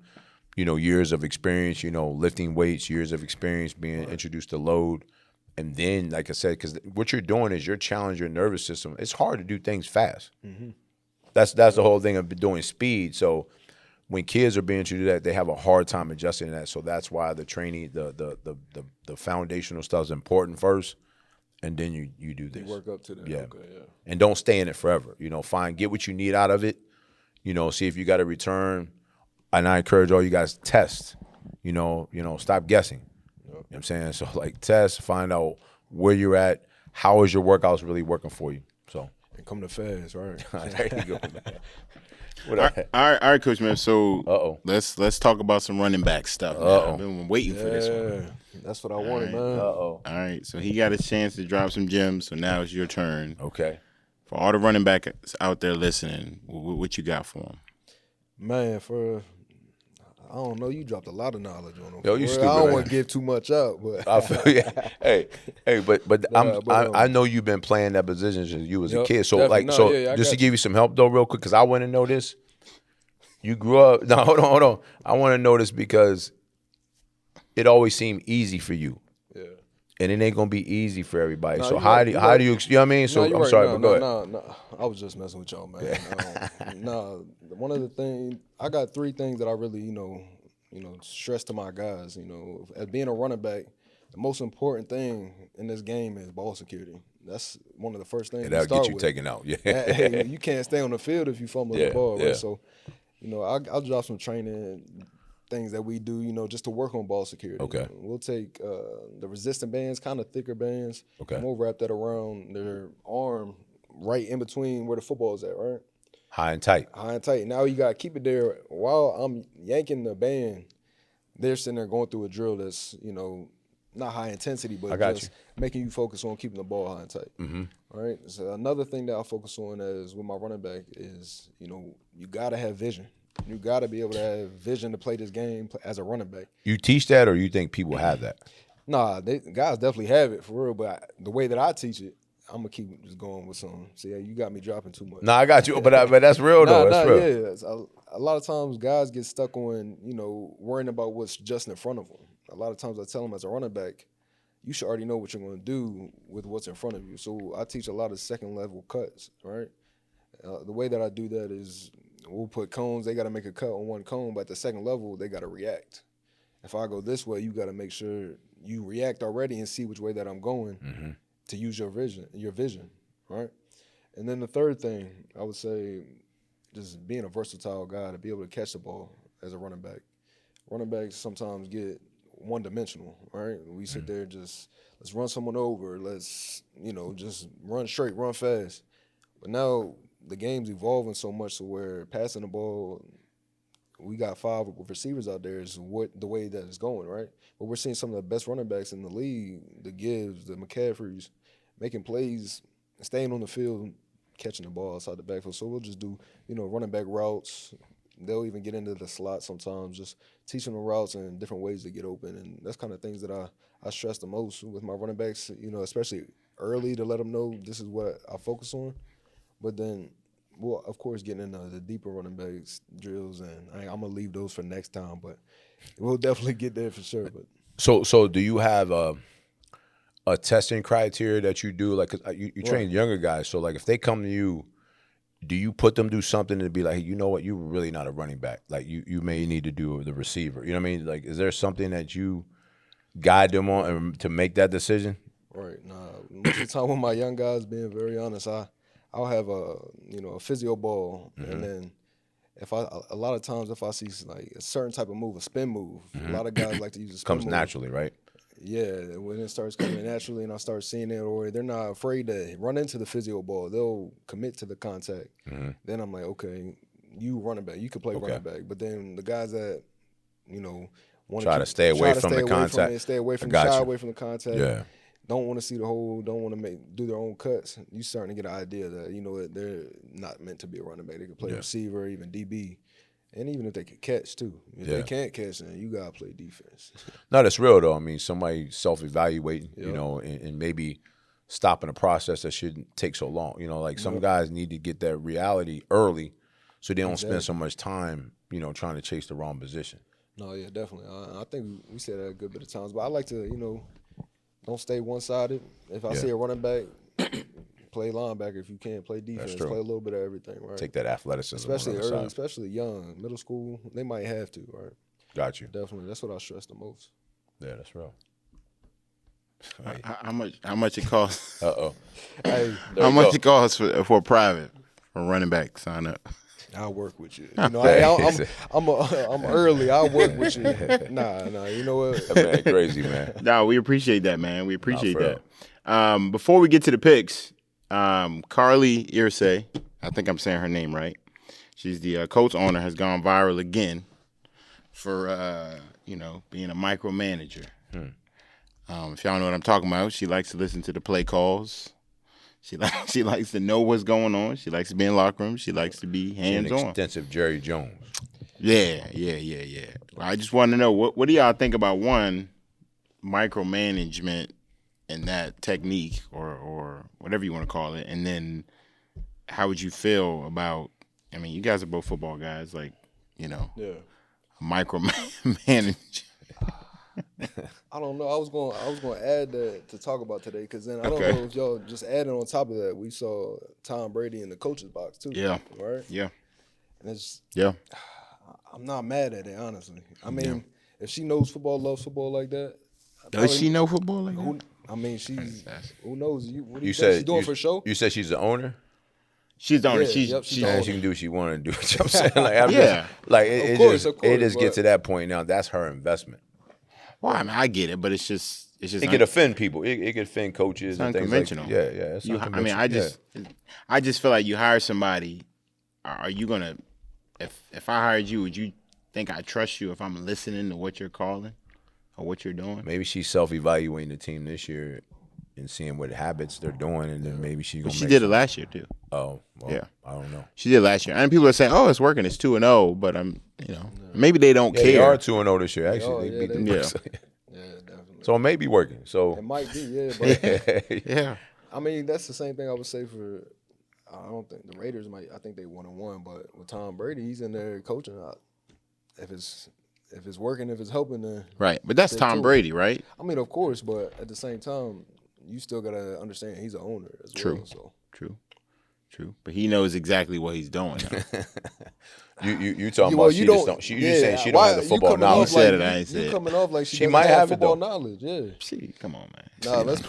Years of experience. Lifting weights, years of experience being introduced to load, and then like I said, because what you're doing is you're challenging your nervous system. It's hard to do things fast. Mm-hmm. That's the whole thing of doing speed. So when kids are being introduced to that, they have a hard time adjusting to that. So that's why the training, the foundational stuff is important first, and then you do this. You work up to that. Yeah. Okay, yeah. And don't stay in it forever. Get what you need out of it. See if you got a return. And I encourage all you guys to test. Stop guessing. You know what I'm saying? So like test, find out where you're at. How is your workouts really working for you? So And come to fast, right? there you go. All right, Coach man. So let's talk about some running back stuff. Now. I've been waiting for this one. Yeah, that's what I wanted, man. Uh-oh. All right, so he got a chance to drop some gems. So now it's your turn. Okay. For all the running backs out there listening, what you got for them? Man, I don't know. You dropped a lot of knowledge on them. Yo, you stupid, I don't man. want to give too much out, but I feel hey, but I know you've been playing that position since you was a Yep, kid. So definitely. like, No, so yeah, I just to got give you some help though, real quick, because I want to know this. You grew up. No, hold on. I want to know this because it always seemed easy for you, yeah. and it ain't gonna be easy for everybody. No, so you're how right, do you're how right. do you? You know what I mean? So No, you're I'm right. sorry, no, but go no, ahead. No, I was just messing with y'all, man. One of the things I got three things that I really, stress to my guys. As being a running back, the most important thing in this game is ball security. That's one of the first things And we that'll start get you with. taken out. Yeah. Hey, you can't stay on the field if you fumble the ball, yeah. right? So, I'll drop some training things that we do, just to work on ball security. Okay. We'll take the resistant bands, kind of thicker bands, Okay. and we'll wrap that around their arm right in between where the football is at, right? High and tight. High and tight. Now you got to keep it there while I'm yanking the band. They're sitting there going through a drill that's, not high intensity, but just making you focus on keeping the ball high and tight. Mm-hmm. Right? So another thing that I focus on is with my running back is, you got to have vision. You got to be able to have vision to play this game as a running back. You teach that, or you think people have that? Nah, guys definitely have it for real, but the way that I teach it, I'm gonna keep just going with some. See, you got me dropping too much. No, I got you, but that's real though. That's real. Yeah. A lot of times, guys get stuck on worrying about what's just in front of them. A lot of times, I tell them as a running back, you should already know what you're gonna do with what's in front of you. So I teach a lot of second level cuts. Right. The way that I do that is we'll put cones. They got to make a cut on one cone, but at the second level, they got to react. If I go this way, you got to make sure you react already and see which way that I'm going to use your vision, right? And then the third thing, I would say, just being a versatile guy to be able to catch the ball as a running back. Running backs sometimes get one-dimensional, right? We sit there let's run someone over, let's, just run straight, run fast. But now the game's evolving so much to where passing the ball, we got 5 receivers out there is the way that it's going, right? But we're seeing some of the best running backs in the league, the Gibbs, the McCaffreys, making plays, staying on the field, catching the ball outside the backfield. So we'll just do, running back routes. They'll even get into the slot sometimes, just teaching them routes and different ways to get open. And that's kind of things that I stress the most with my running backs, especially early to let them know this is what I focus on. But then well, of course, getting into the deeper running backs drills, and I'm gonna leave those for next time. But we'll definitely get there for sure. But So do you have a testing criteria that you do? Like 'cause you train younger guys, so like if they come to you, do you put them do something to be like, hey, you know what, you're really not a running back. Like you may need to do the receiver. You know what I mean? Like, is there something that you guide them on to make that decision? right, most of the time with my young guys, being very honest, I'll have a physio ball, and then a lot of times if I see like a certain type of move, a spin move, a lot of guys like to use a spin Comes move. naturally, right? Yeah, when it starts coming naturally and I start seeing it, or they're not afraid to run into the physio ball, they'll commit to the contact. Then I'm like, okay, you running back, you can play running back. But then the guys that, want Try to stay away from the contact. Stay away from Got shy you. away from the contact. Yeah. Don't want to see the hole, don't want to do their own cuts. You starting to get an idea that, they're not meant to be a running back. They can play receiver, even DB. And even if they can catch too. If they can't catch, then you gotta play defense. No, that's real though. I mean, somebody self-evaluating, and maybe stopping a process that shouldn't take so long. Like some guys need to get that reality early so they don't spend so much time, trying to chase the wrong position. No, yeah, definitely. I think we said that a good bit of times. But I like to, don't stay one-sided. If I see a running back, play linebacker. If you can't, play defense. Play a little bit of everything, right? Take that athleticism. Especially on the early, side. especially young, middle school. They might have to, right? Got you. Definitely. That's what I stress the most. Yeah, that's real. How much it costs? Hey, How much it costs for private for running back sign up? I'll work with you. I'm early. I'll work with you. Nah. You know what? That man crazy, man. No, we appreciate that, man. We appreciate for that. Before we get to the picks, Carly Irsay, I think I'm saying her name right. She's the Colts owner, has gone viral again for being a micromanager. If y'all know what I'm talking about, she likes to listen to the play calls. She likes to know what's going on. She likes to be in locker room. She likes to be hands on. Extensive Jerry Jones. Yeah. I just want to know what do y'all think about one micromanagement and that technique or whatever you want to call it, and then how would you feel about? I mean, you guys are both football guys, like micromanage. I don't know. I was going to add that to talk about today, because then I don't know if y'all just adding on top of that. We saw Tom Brady in the coach's box too. Yeah. Right. Yeah. And it's I'm not mad at it, honestly. I mean, if she knows football, loves football like that. Does she know football like that? I mean, who knows? What do you think said she's doing for show? You said she's the owner. She's the owner. Yeah, She's the owner. She can do what she want to do. You know what I'm saying? Like, Of course, it just but get to that point now. That's her investment. Well, I mean, I get it, but it's just It could offend people. It could offend coaches and things like that. unconventional. Yeah. It's unconventional. I just feel like you hire somebody. Are you gonna? If I hired you, would you think I trust you if I'm listening to what you're calling or what you're doing? Maybe she's self-evaluating the team this year and seeing what habits they're doing, and then maybe she's gonna. But she did it last year too. Oh, well, Yeah. I don't know. She did last year, and people are saying, "Oh, it's working. It's 2-0." But maybe they don't Yeah, care. they are 2-0 this year. Actually, they beat them. Yeah. Yeah, definitely. So it may be working. So It might be, yeah. But Yeah. I mean, that's the same thing I would say for. I don't think the Raiders might. I think they 1-1, but with Tom Brady, he's in there coaching. If it's working, if it's helping, then Right, but that's Stick Tom to it. Brady, right? I mean, of course. But at the same time, you still gotta understand he's an owner as True. well. So True. But he knows exactly what he's doing. you talking well, about you just don't. You just saying she don't have the you football coming off knowledge. You said like- it, I ain't you said it. coming off like she She doesn't might have it, football though. knowledge. Yeah. See, come on, man. Nah, let's.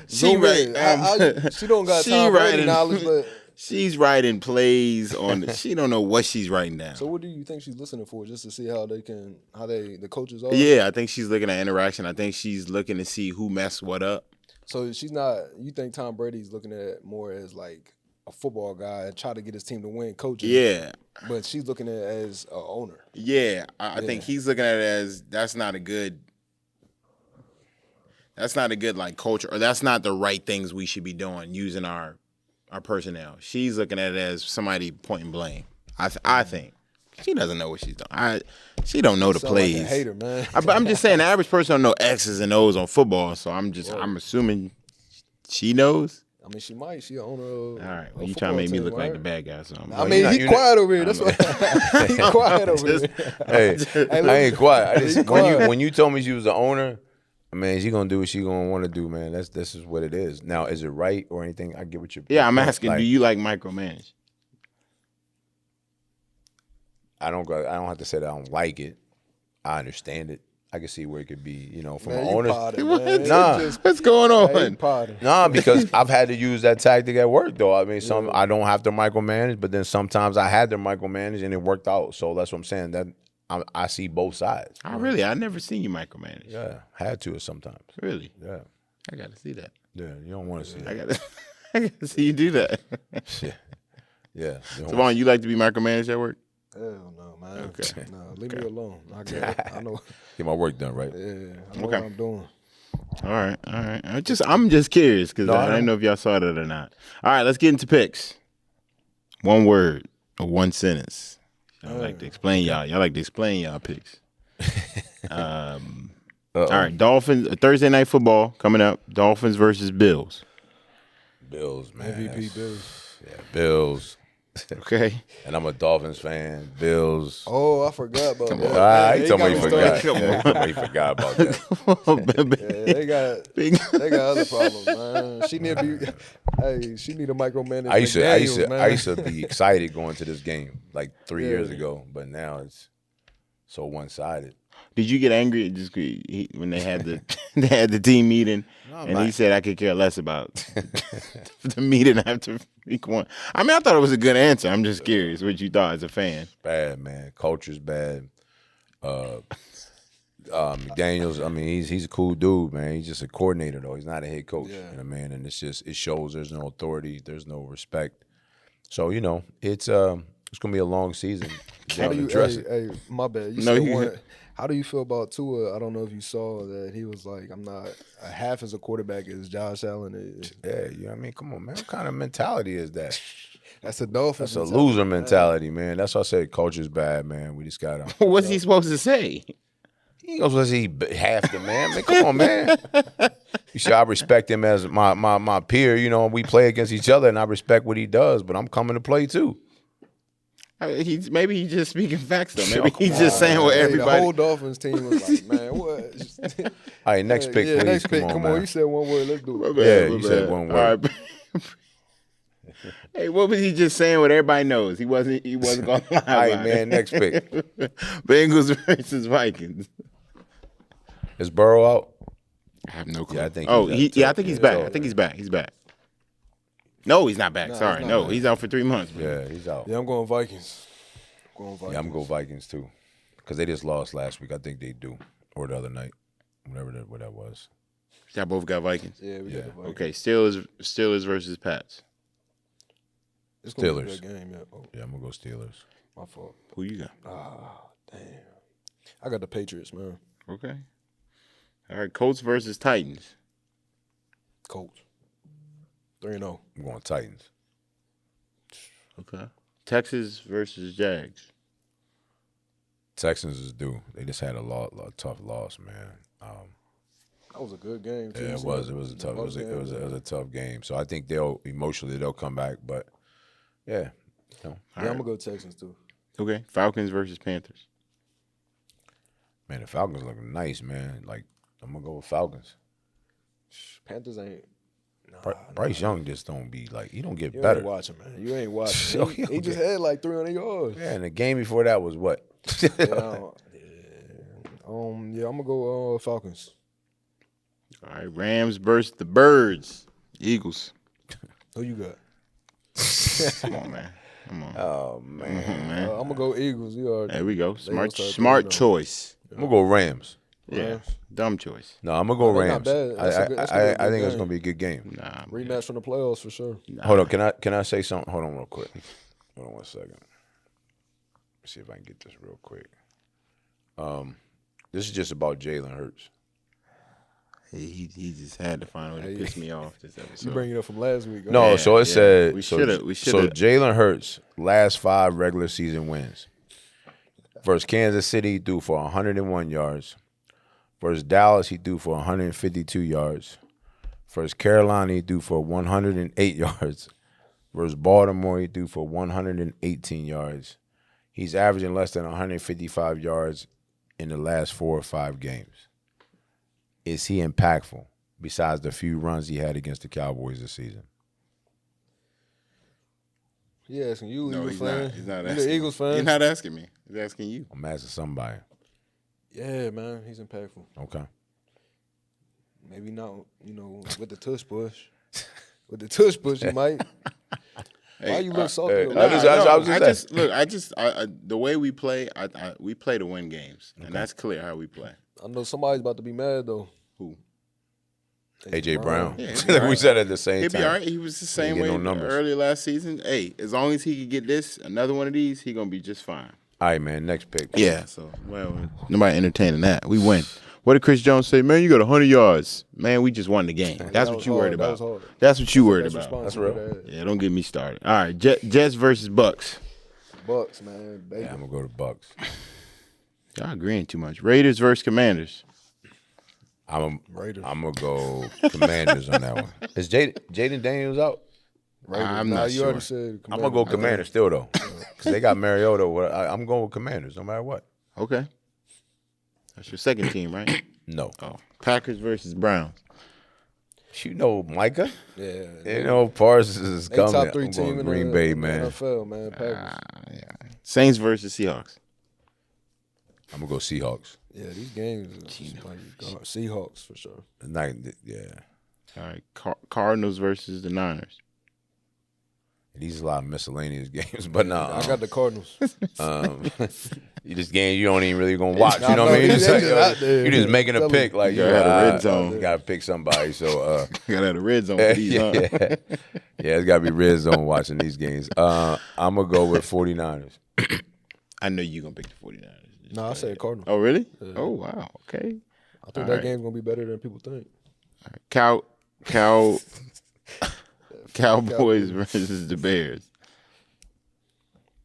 She zoom right. in. She don't got she Tom Brady writing- knowledge, but. She's writing plays on. She don't know what she's writing down. So what do you think she's listening for? Just to see how the coaches are? Yeah, I think she's looking at interaction. I think she's looking to see who messed what up. So she's not. You think Tom Brady's looking at it more as like a football guy and try to get his team to win, coaching? Yeah, But she's looking at it as an owner. yeah. I think he's looking at it as that's not a good like culture, or that's not the right things we should be doing using our personnel. She's looking at it as somebody pointing blame. I think she doesn't know what she's doing. She don't know the Sound like a plays. hater, man. I'm just saying the average person don't know X's and O's on football, so I'm assuming she knows. mean, she might. She the owner of. All right. Well, a you trying to make me football look team, like the right? bad guy or something. I mean, he quiet over here. That's why he quiet over here. Hey, I ain't quiet. I just, quiet. when you told me she was the owner, man, she gonna do what she gonna want to do, man. This is what it is. Now, is it right or anything? I get what you're. Yeah, I'm asking. Do you like micromanage? I don't have to say that I don't like it. I understand it. I can see where it could be, from Man, an you owner. potted, What? man. Nah. What's going Hey, on? potted. Nah, because I've had to use that tactic at work, though. I mean, I don't have to micromanage, but then sometimes I had to micromanage and it worked out. So that's what I'm saying. That I see both sides. Oh, really? I never seen you micromanage. Yeah, had to sometimes. Really? Yeah, I got to see that. yeah. You don't want to see I that. got to. I got to see you do that. Yeah. Savon, you like to be micromanaged at work? Hell no, man. Okay. Nah, leave me alone. I got it. I know. Get my work done, right? Yeah, I know Okay. what I'm doing. All right. I'm just curious because I didn't know if y'all saw that or not. All right, let's get into picks. One word or one sentence. Y'all like to explain y'all. Y'all like to explain y'all picks. All right, Dolphins. Thursday night football coming up. Dolphins versus Bills. Bills, man. MVP Bills. Yeah, Bills. Okay. And I'm a Dolphins fan. Bills. Oh, I forgot about that. Ah, Yeah, he told me he got forgot. started. Yeah, he told me he forgot about that. Yeah, they got other problems, man. She need to be. Hey, she need a micromanage. I used man. to be excited going to this game like 3 Yeah. years ago, but now it's so one-sided. Did you get angry at just when they had the team meeting and he said I could care less about the meeting after week one? I mean, I thought it was a good answer. I'm just curious what you thought as a fan. Bad, man. Culture's bad. McDaniels, I mean, he's a cool dude, man. He's just a coordinator, though. He's not a head coach, you know what I mean? And it shows there's no authority, there's no respect. So, it's gonna be a long season. How do you? Hey, my bad. You No, said you- one. How do you feel about Tua? I don't know if you saw that he was like, I'm not a half as a quarterback as Josh Allen is. Yeah, you know what I mean? Come on, man. What kind of mentality is that? That's a Dolphins. That's a loser mentality, man. That's why I said culture's bad, man. We just got to. What's he supposed to say? He goes, was he half the man? Man, come on, man. You see, I respect him as my peer. We play against each other, and I respect what he does. But I'm coming to play too. Maybe he's just speaking facts though. Maybe he's just saying what everybody. The whole Dolphins team was like, man, what? All right, next pick, please. Next pick. Come on, man. you said one word. Let's do it. Yeah, you said one word. All right. Hey, what was he just saying? What everybody knows. He wasn't going to lie. All right, about man. it. Next pick. Bengals versus Vikings. Is Burrow out? I have no clue. Yeah, I think. Oh, he's I think he's back. I think he's back. He's back. No, he's not back. Sorry, he's not back. he's out for 3 months. Yeah, he's out. Yeah, I'm going Vikings. Yeah, I'm gonna go Vikings too, because they just lost last week. I think they do, or the other night, whatever that was. Y'all both got Vikings. Yeah, we got the Vikings. Okay, Steelers versus Pats. It's gonna be a Steelers. good game. Yeah. Oh, Yeah, I'm gonna go Steelers. my fault. Who you got? Damn. I got the Patriots, man. Okay. All right, Colts versus Titans. Colts. 3-0. I'm going Titans. Okay. Texas versus Jags. Texans is due. They just had a tough loss, man. That was a good game, too. Yeah, it was. It was a tough. It was a tough game. So I think they'll come back. But yeah, Yeah, I'm going to go Texans, too. Okay. Falcons versus Panthers. man, the Falcons looking nice, man. Like I'm gonna go with Falcons. Panthers ain't. Bryce Young just don't be like he don't get You better. ain't watching, man. You ain't watching. He just had like 300 yards. Yeah, and the game before that was what? Yeah, I'm gonna go Falcons. All right. Rams versus the Birds. Eagles. Who you got? Come on, man. Come on. Oh man, I'm gonna go Eagles. You already. There we go. gonna start Smart 3-0. choice. I'm gonna go Rams. Yeah. Rams. Dumb choice. No, I'm gonna go they're Rams. not bad. That's a good- that's gonna be a I good think it's game. gonna be a good game. Nah. man. Rematch from the playoffs for sure. Hold on, can I say something? Hold on, real quick. Hold on 1 second. Let's see if I can get this real quick. This is just about Jalen Hurts. He just had to find a way to piss me off this episode. You bring it up from last week. huh? No, Yeah, so it yeah. said We so shoulda- So Jalen Hurts last 5 regular season wins. Versus Kansas City, he threw for 101 yards. Versus Dallas, he threw for 152 yards. Versus Carolina, he threw for 108 yards. Versus Baltimore, he threw for 118 yards. He's averaging less than 155 yards in the last 4 or 5 games. Is he impactful besides the few runs he had against the Cowboys this season? He asking you, No, Eagles he's fan. not. He's not You asking. the Eagles fan? He's not asking me. He's asking you. I'm asking somebody. Yeah, man, he's impactful. Okay. Maybe not, with the tush push. With the tush push, you might. Why you look salty? hey, over I there? just- The way we play, we play to win games, and that's clear how we play. I know somebody's about to be mad though. Who? AJ Brown. Yeah, he'll be all we right. said it at the same He'll time. be all right. He was the same get way no numbers. earlier last season. Hey, as long as he could get another one of these, he gonna be just fine. All right, man. Next pick. Yeah. So nobody entertaining that. We win. What did Chris Jones say? Man, you got 100 yards. Man, we just won the game. That's That what was you worried hard. That about. was hard. That's what you worried That's about. responsible real. for that. Yeah, don't get me started. All right, Jets versus Bucks. Bucks, man. Baby. Yeah, I'm gonna go to Bucks. Y'all agreeing too much. Raiders versus Commanders. Raiders. I'm gonna go Commanders on that one. Is Jaden Daniels out? Raiders. I'm Nah, not you sure. already said I'm gonna go Commanders still though, because they got Mariota. I'm going with Commanders no matter what. Okay. That's your second team, right? No, Oh. Packers versus Browns. you know Micah. Yeah. You know Parsons is They coming. top 3 I'm team going in Green the, Bay, in the man. NFL, man. Packers. Yeah. Saints versus Seahawks. I'm gonna go Seahawks. Yeah, these games are like God. Seahawks for sure. Yeah, All right. Cardinals versus the Niners. these are a lot of miscellaneous games, but no, I got the Cardinals. you just game you don't even really gonna watch. Nah, You know what I no, mean? they It's just like, out there, you just man. making a Tell pick me. like You gotta have a red zone. You gotta pick somebody. So Got out of red zone for these, huh? yeah, it's gotta be red zone watching these games. I'm gonna go with 49ers. I know you're going to pick the 49ers. No, I said Cardinals. Oh, really? Oh, wow. Okay. I think that game's gonna be better than people think. Cowboys versus the Bears.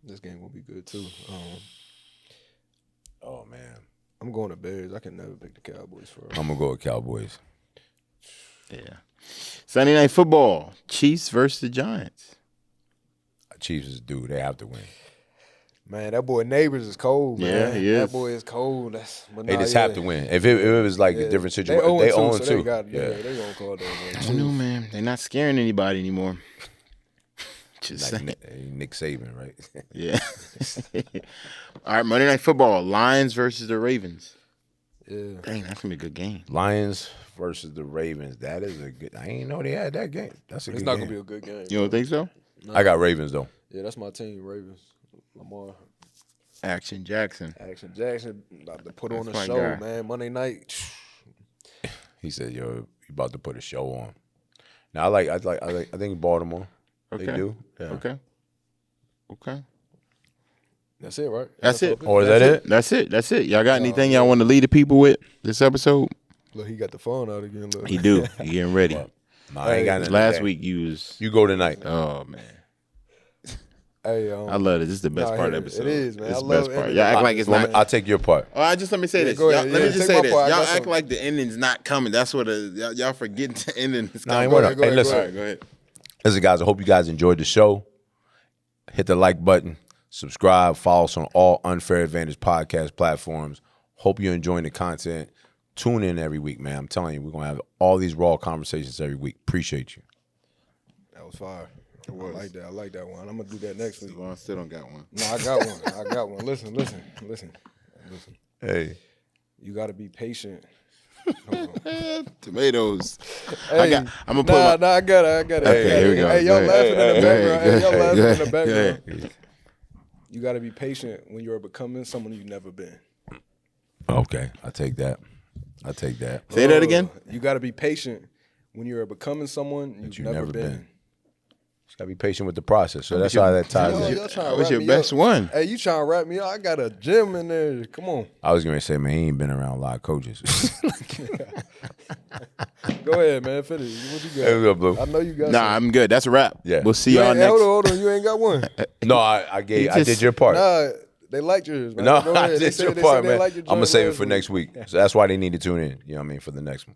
This game will be good too. Oh man, I'm going to Bears. I can never pick the Cowboys for. I'm gonna go with Cowboys. Yeah. Sunday Night Football. Chiefs versus the Giants. Chiefs is due. They have to win. Man, that boy Neighbors is cold, man. Yeah, he is. That boy is cold. They just have to win. If it was like a different situation, they own so too. They got, yeah. they gonna call that. I don't know, man. They're not scaring anybody anymore. Just Like saying. Nick Saban, right? Yeah. All right, Monday Night Football. Lions versus the Ravens. Yeah. Dang, that's going to be a good game. Lions versus the Ravens. That is a good. I ain't know they had that game. That's a It's good not game. gonna be a good game. You don't think so? I got Ravens though. Yeah, that's my team, Ravens. Lamar, Action Jackson. Action Jackson, about to put on That's a my show, guy. man. Monday night. He said, "Yo, you about to put a show on." Now I think Baltimore. Okay. They do. Yeah. Okay. That's it, right? That's it. Or is that it? That's it. Y'all got anything y'all want to lead the people with this episode? Look, he got the phone out again. Look. He do. He getting ready. No, I ain't got nothing Last today. week you was. You go tonight. Oh man, Hey, I love it. This is the best Nah, part of it- the episode. it is, man. It's I the love best part. ending Y'all act it. like it's Well, not. I'll take your part. Just let me say this. go ahead. Let me Yeah, just take say my this. part. I Y'all got act something. like the ending's not coming. That's what y'all forgetting the ending is Nah, coming. ain't Go worry. ahead, go Hey, ahead, listen. All right, go ahead. Listen, guys, I hope you guys enjoyed the show. Hit the like button, subscribe, follow us on all Unfair Advantage podcast platforms. Hope you're enjoying the content. Tune in every week, man. I'm telling you, we're going to have all these raw conversations every week. Appreciate you. That was fire. I like that. I like that one. I'm gonna do that next week. Well, I still don't got one. No, I got one. I got one. Listen. Hey. You got to be patient. Tomatoes. Hey, I'm gonna put. I got it. Okay, here we go. Hey, y'all Go laughing ahead. in the Go ahead. background. Hey, y'all Go laughing ahead. in the Go ahead. background. You got to be patient when you're becoming someone you've never been. Okay, I take that. Say that again. You got to be patient when you're becoming someone you've never been. Just gotta be patient with the process. So that's how that ties in. Y'all trying That to was wrap your me best up. one. Hey, you trying to wrap me up? I got a gym in there. Come on. I was gonna say, man, he ain't been around a lot of coaches. Go ahead, man. Finish. What you got? There we go, Blue. I know you got Nah, some. I'm good. That's a wrap. Yeah. We'll see You y'all ain't- next. Hold on. You ain't got one. No, I just- did your part. Nah, they liked yours, man. No, Go ahead. I They did said- your they part, said they man. liked your I'm gonna joint save it last for week. next week. So that's why they need to tune in. You know what I mean, for the next one.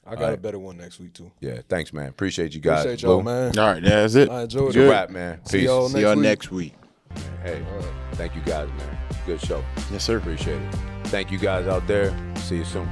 I got a better one next week too. Yeah, thanks, man. Appreciate you guys. Appreciate y'all, Blue. man. All right, that's it. I enjoyed It's it. a wrap, man. See Peace. y'all See y'all week. next week. Hey, thank you guys, man. Good show. Yes, sir. Appreciate it. Thank you guys out there. See you soon.